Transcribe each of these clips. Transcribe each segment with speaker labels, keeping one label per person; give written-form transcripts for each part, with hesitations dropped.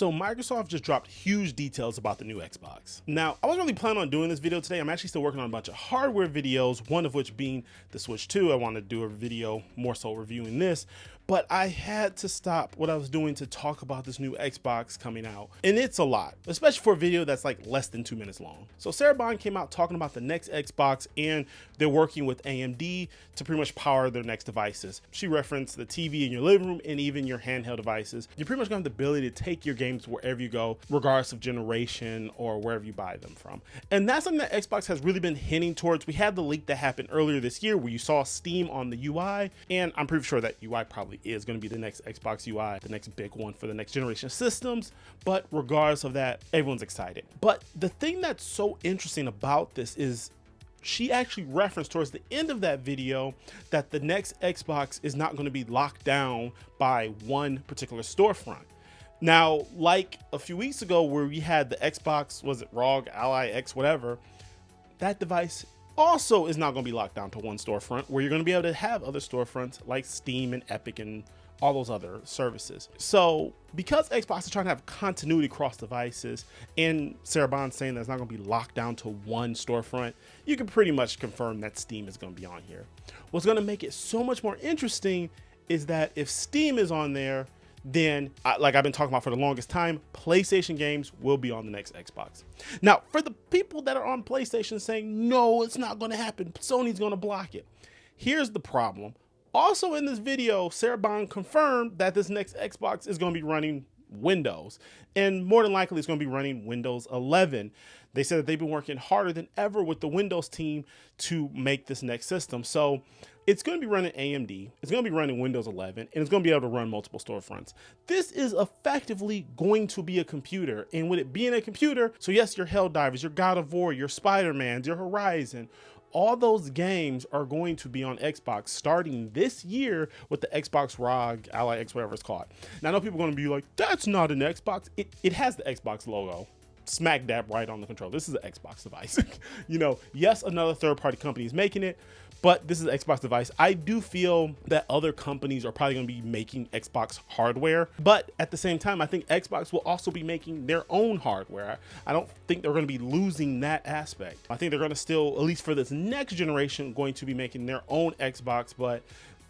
Speaker 1: So Microsoft just dropped huge details about the new Xbox. Now, I wasn't really planning on doing this video today. I'm actually still working on a bunch of hardware videos, one of which being the Switch 2. I want to do a video more so reviewing this, but I had to stop what I was doing to talk about this new Xbox coming out. And it's a lot, especially for a video that's like less than 2 minutes long. So Sarah Bond came out talking about the next Xbox, and they're working with AMD to pretty much power their next devices. She referenced the TV in your living room and even your handheld devices. You're pretty much gonna have the ability to take your games wherever you go, regardless of generation or wherever you buy them from. And that's something that Xbox has really been hinting towards. We had the leak that happened earlier this year where you saw Steam on the UI, and I'm pretty sure that UI probably is going to be the next Xbox UI, the next big one for the next generation systems. But regardless of that, everyone's excited. But the thing that's so interesting about this is she actually referenced towards the end of that video that the next Xbox is not going to be locked down by one particular storefront. Now, like a few weeks ago where we had the Xbox, was it ROG Ally X, whatever, that device also is not going to be locked down to one storefront, where you're going to be able to have other storefronts like Steam and Epic and all those other services. So because Xbox is trying to have continuity across devices, and Sarah Bond saying that it's not going to be locked down to one storefront, you can pretty much confirm that Steam is going to be on here. What's going to make it so much more interesting is that if Steam is on there, then like I've been talking about for the longest time, PlayStation games will be on the next Xbox. Now, for the people that are on PlayStation saying, no, it's not going to happen, Sony's going to block it. Here's the problem. Also in this video, Sarah Bond confirmed that this next Xbox is going to be running Windows, and more than likely it's going to be running Windows 11. They said that they've been working harder than ever with the Windows team to make this next system. So it's going to be running AMD, it's going to be running Windows 11, and it's going to be able to run multiple storefronts. This is effectively going to be a computer, and with it being a computer, so yes, your Helldivers, your God of War, your Spider-Mans, your Horizon, all those games are going to be on Xbox starting this year with the Xbox ROG Ally X, whatever it's called. Now I know people are going to be like, that's not an Xbox. It has the Xbox logo smack dab right on the controller. This is an Xbox device. You know, yes, another third-party company is making it, but this is an Xbox device. I do feel that other companies are probably going to be making Xbox hardware, but at the same time, I think Xbox will also be making their own hardware. I don't think they're going to be losing that aspect. I think they're going to still, at least for this next generation, going to be making their own Xbox, but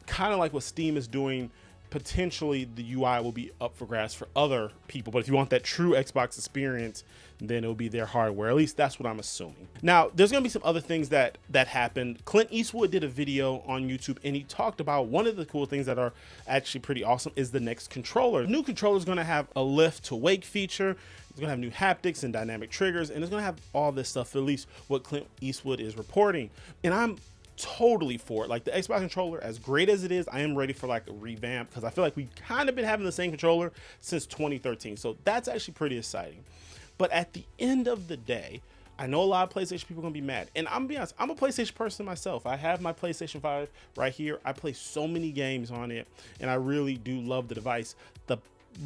Speaker 1: kind of like what Steam is doing, potentially the UI will be up for grabs for other people. But if you want that true Xbox experience, then it'll be their hardware. At least that's what I'm assuming. Now, there's gonna be some other things that happened. Clint Eastwood did a video on YouTube, and he talked about one of the cool things that are actually pretty awesome is the next controller. The new controller is gonna have a lift to wake feature. It's gonna have new haptics and dynamic triggers, and it's gonna have all this stuff, at least what Clint Eastwood is reporting. And I'm totally for it. Like the Xbox controller, as great as it is, I am ready for like a revamp, because I feel like we've kind of been having the same controller since 2013. So that's actually pretty exciting. But at the end of the day, I know a lot of PlayStation people are gonna be mad, and I'm gonna be honest, I'm a PlayStation person myself. I have my PlayStation 5 right here. I play so many games on it, and I really do love the device. The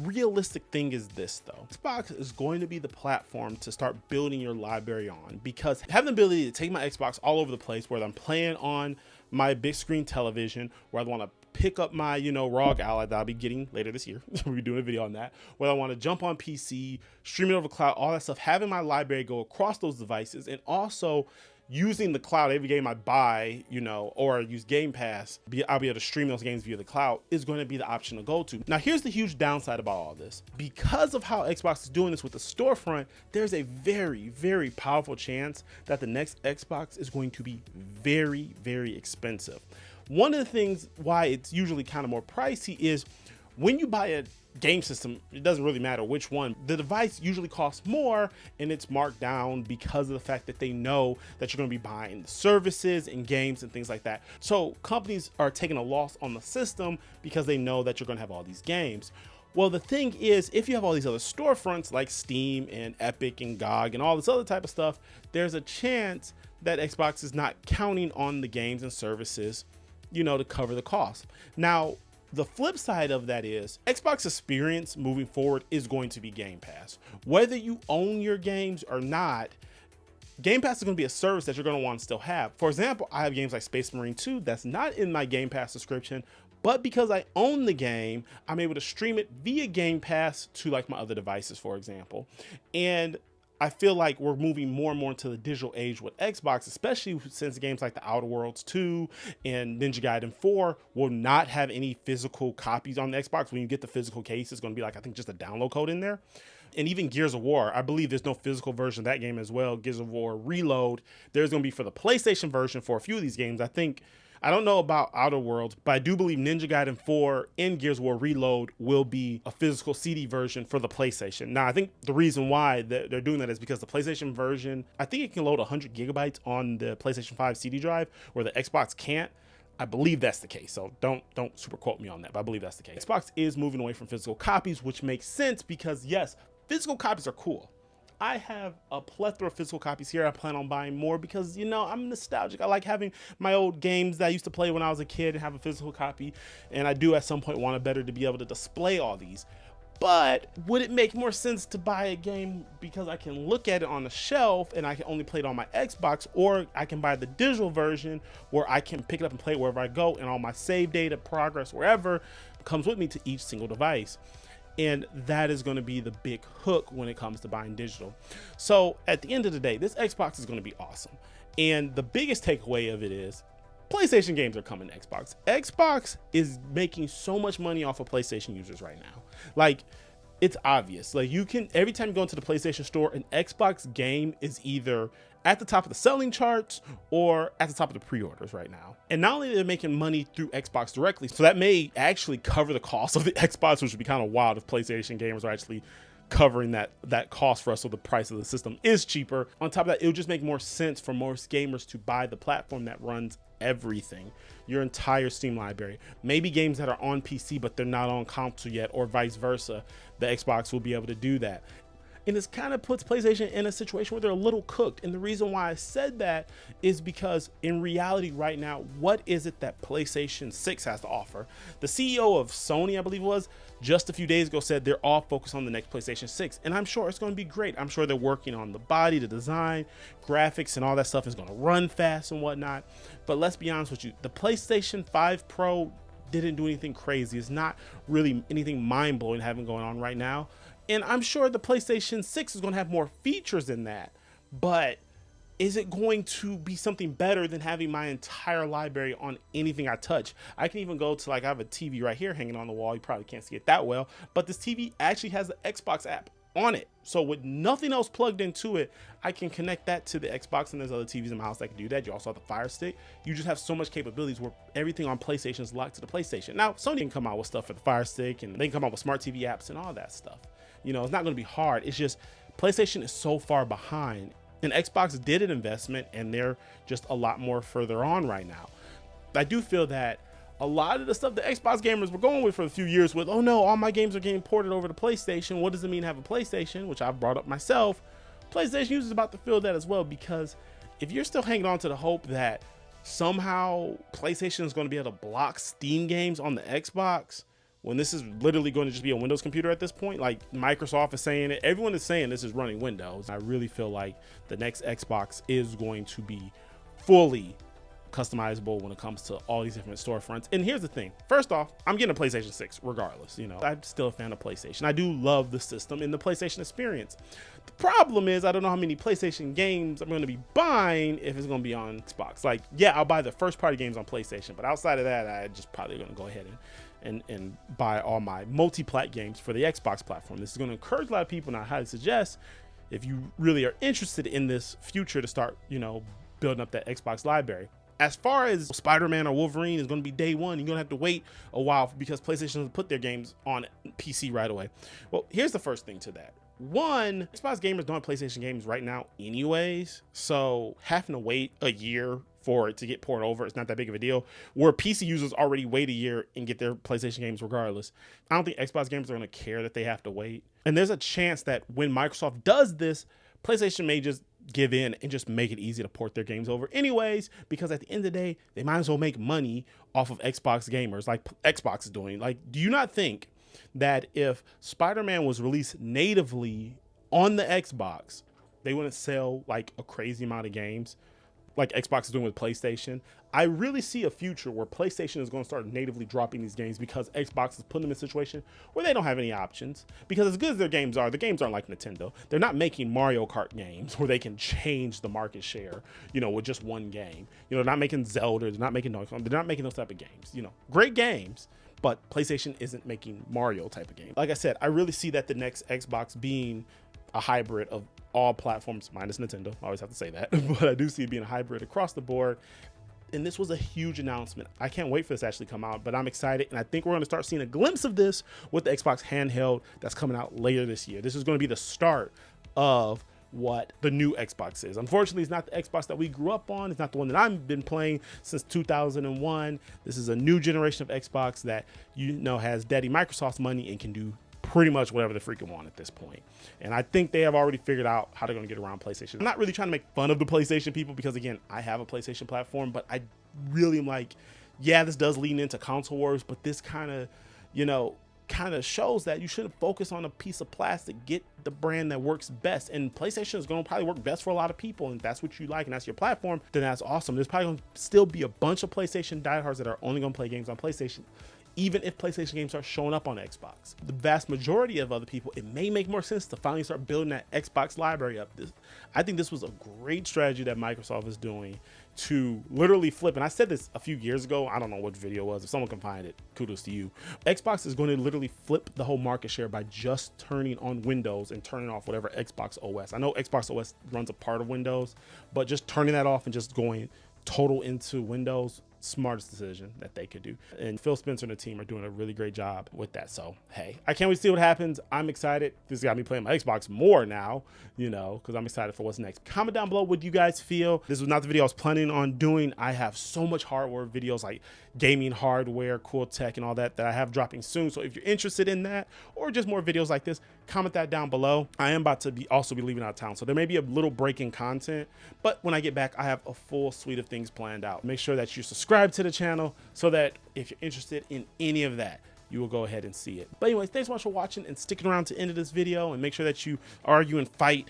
Speaker 1: realistic thing is this though, Xbox is going to be the platform to start building your library on, because having the ability to take my Xbox all over the place, whether I'm playing on my big screen television, where I want to pick up my, you know, ROG Ally that I'll be getting later this year. We'll be doing a video on that. Whether I want to jump on PC, stream it over cloud, all that stuff, having my library go across those devices, and also using the cloud every game I buy, you know, or use Game Pass, I'll be able to stream those games via the cloud, is going to be the option to go to. Now, here's the huge downside about all this. Because of how Xbox is doing this with the storefront, there's a very, very powerful chance that the next Xbox is going to be very, very expensive. One of the things why it's usually kind of more pricey is when you buy a game system, it doesn't really matter which one, the device usually costs more, and it's marked down because of the fact that they know that you're going to be buying the services and games and things like that. So companies are taking a loss on the system because they know that you're going to have all these games. Well, the thing is, if you have all these other storefronts like Steam and Epic and GOG and all this other type of stuff, there's a chance that Xbox is not counting on the games and services, you know, to cover the cost. Now, the flip side of that is Xbox experience moving forward is going to be Game Pass. Whether you own your games or not, Game Pass is going to be a service that you're going to want to still have. For example, I have games like Space Marine 2 that's not in my Game Pass subscription, But because I own the game, I'm able to stream it via Game Pass to like my other devices, for example. And I feel like we're moving more and more into the digital age with Xbox, especially since games like The Outer Worlds 2 and Ninja Gaiden 4 will not have any physical copies on the Xbox. When you get the physical case, it's going to be like, I think, just a download code in there. And even Gears of War, I believe there's no physical version of that game as well. Gears of War Reload, there's going to be for the PlayStation version for a few of these games. I don't know about Outer Worlds, but I do believe Ninja Gaiden 4 and Gears of War Reload will be a physical CD version for the PlayStation. Now, I think the reason why they're doing that is because the PlayStation version, I think it can load 100 gigabytes on the PlayStation 5 CD drive, where the Xbox can't. I believe that's the case, so don't super quote me on that, but I believe that's the case. Xbox is moving away from physical copies, which makes sense because, yes, physical copies are cool. I have a plethora of physical copies here. I plan on buying more because, you know, I'm nostalgic. I like having my old games that I used to play when I was a kid and have a physical copy. And I do at some point want it better to be able to display all these. But would it make more sense to buy a game because I can look at it on the shelf and I can only play it on my Xbox, or I can buy the digital version where I can pick it up and play it wherever I go, and all my save data, progress, wherever comes with me to each single device? And that is going to be the big hook when it comes to buying digital. So at the end of the day, this Xbox is going to be awesome. And the biggest takeaway of it is PlayStation games are coming to Xbox. Xbox is making so much money off of PlayStation users right now. Like, it's obvious. Like, you can, every time you go into the PlayStation store, an Xbox game is either at the top of the selling charts or at the top of the pre-orders right now. And not only are they making money through Xbox directly, so that may actually cover the cost of the Xbox, which would be kind of wild if PlayStation gamers are actually covering that cost for us, so the price of the system is cheaper. On top of that, it would just make more sense for most gamers to buy the platform that runs everything, your entire Steam library. Maybe games that are on PC but they're not on console yet, or vice versa. The Xbox will be able to do that. And this kind of puts PlayStation in a situation where they're a little cooked. And the reason why I said that is because in reality right now, what is it that PlayStation 6 has to offer? The CEO of Sony, I believe it was, just a few days ago said they're all focused on the next PlayStation 6. And I'm sure it's going to be great. I'm sure they're working on the body, the design, graphics, and all that stuff is going to run fast and whatnot. But let's be honest with you, the PlayStation 5 Pro didn't do anything crazy. It's not really anything mind-blowing having going on right now. And I'm sure the PlayStation 6 is going to have more features than that, but is it going to be something better than having my entire library on anything I touch? I can even go to, like, I have a TV right here hanging on the wall. You probably can't see it that well, but this TV actually has the Xbox app on it. So with nothing else plugged into it, I can connect that to the Xbox, and there's other TVs in my house that can do that. You also have the Fire Stick. You just have so much capabilities where everything on PlayStation is locked to the PlayStation. Now, Sony can come out with stuff for the Fire Stick, and they can come out with smart TV apps and all that stuff. You know, it's not going to be hard. It's just PlayStation is so far behind, and Xbox did an investment and they're just a lot more further on right now. I do feel that a lot of the stuff the Xbox gamers were going with for a few years with, oh no, all my games are getting ported over to PlayStation. What does it mean to have a PlayStation? Which I've brought up myself. PlayStation users about to feel that as well, because if you're still hanging on to the hope that somehow PlayStation is going to be able to block Steam games on the Xbox, when this is literally going to just be a Windows computer at this point, like Microsoft is saying it, everyone is saying this is running Windows. I really feel like the next Xbox is going to be fully customizable when it comes to all these different storefronts. And here's the thing. First off, I'm getting a PlayStation 6 regardless. You know, I'm still a fan of PlayStation. I do love the system and the PlayStation experience. The problem is I don't know how many PlayStation games I'm going to be buying if it's going to be on Xbox. Like, yeah, I'll buy the first party games on PlayStation, but outside of that, I just probably going to go ahead and buy all my multi-plat games for the Xbox platform. This is going to encourage a lot of people, and I highly suggest, if you really are interested in this future, to start, you know, building up that Xbox library. As far as Spider-Man or Wolverine is going to be day one, you're going to have to wait a while because PlayStation doesn't put their games on PC right away. Well, here's the first thing to that. One, Xbox gamers don't have PlayStation games right now anyways, so having to wait a year for it to get ported over, it's not that big of a deal, where PC users already wait a year and get their PlayStation games regardless. I don't think Xbox gamers are going to care that they have to wait. And there's a chance that when Microsoft does this, PlayStation may just give in and just make it easy to port their games over anyways, because at the end of the day, they might as well make money off of Xbox gamers like Xbox is doing. Like, do you not think that if Spider-Man was released natively on the Xbox, they wouldn't sell like a crazy amount of games? like Xbox is doing with PlayStation. I really see a future where PlayStation is going to start natively dropping these games because Xbox is putting them in a situation where they don't have any options. Because as good as their games are, the games aren't like Nintendo. They're not making Mario Kart games where they can change the market share, you know, with just one game. You know, they're not making Zelda, they're not making Donkey Kong, they're not making those type of games. You know, great games, but PlayStation isn't making Mario type of game. Like I said, I really see that the next Xbox being a hybrid of all platforms minus Nintendo. I always have to say that, but I do see it being a hybrid across the board. And this was a huge announcement. I can't wait for this to actually come out, but I'm excited. And I think we're going to start seeing a glimpse of this with the Xbox handheld that's coming out later this year. This is going to be the start of what the new Xbox is. Unfortunately, it's not the Xbox that we grew up on. It's not the one that I've been playing since 2001. This is a new generation of Xbox that, you know, has daddy Microsoft's money and can do pretty much whatever they freaking want at this point. And I think they have already figured out how they're going to get around PlayStation. I'm not really trying to make fun of the PlayStation people because, again, I have a PlayStation platform, but I really am like, yeah, this does lean into console wars, but this kind of, you know, kind of shows that you shouldn't focus on a piece of plastic. Get the brand that works best, and PlayStation is going to probably work best for a lot of people, and if that's what you like and that's your platform, then that's awesome. There's probably going to still be a bunch of PlayStation diehards that are only going to play games on PlayStation, even if PlayStation games are showing up on Xbox. The vast majority of other people, it may make more sense to finally start building that Xbox library up. I think this was a great strategy that Microsoft is doing to literally flip. And I said this a few years ago. I don't know what video it was. If someone can find it, kudos to you. Xbox is going to literally flip the whole market share by just turning on Windows and turning off whatever Xbox OS. I know Xbox OS runs a part of Windows, but just turning that off and just going total into Windows, smartest decision that they could do. And Phil Spencer and the team are doing a really great job with that. So, hey, I can't wait to see what happens. I'm excited. This got me playing my Xbox more now, you know, because I'm excited for what's next. Comment down below what you guys feel. This was not the video I was planning on doing. I have so much hardware videos, like gaming hardware, cool tech, and all that I have dropping soon. So if you're interested in that or just more videos like this, comment that down below. I am about to also be leaving out of town, so there may be a little break in content, but when I get back, I have a full suite of things planned out. Make sure that you subscribe to the channel so that if you're interested in any of that, you will go ahead and see it. But anyways, thanks so much for watching and sticking around to the end of this video, and make sure that you argue and fight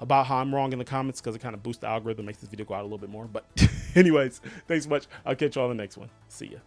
Speaker 1: about how I'm wrong in the comments, because it kind of boosts the algorithm, makes this video go out a little bit more. But anyways, thanks so much. I'll catch you all in the next one. See ya.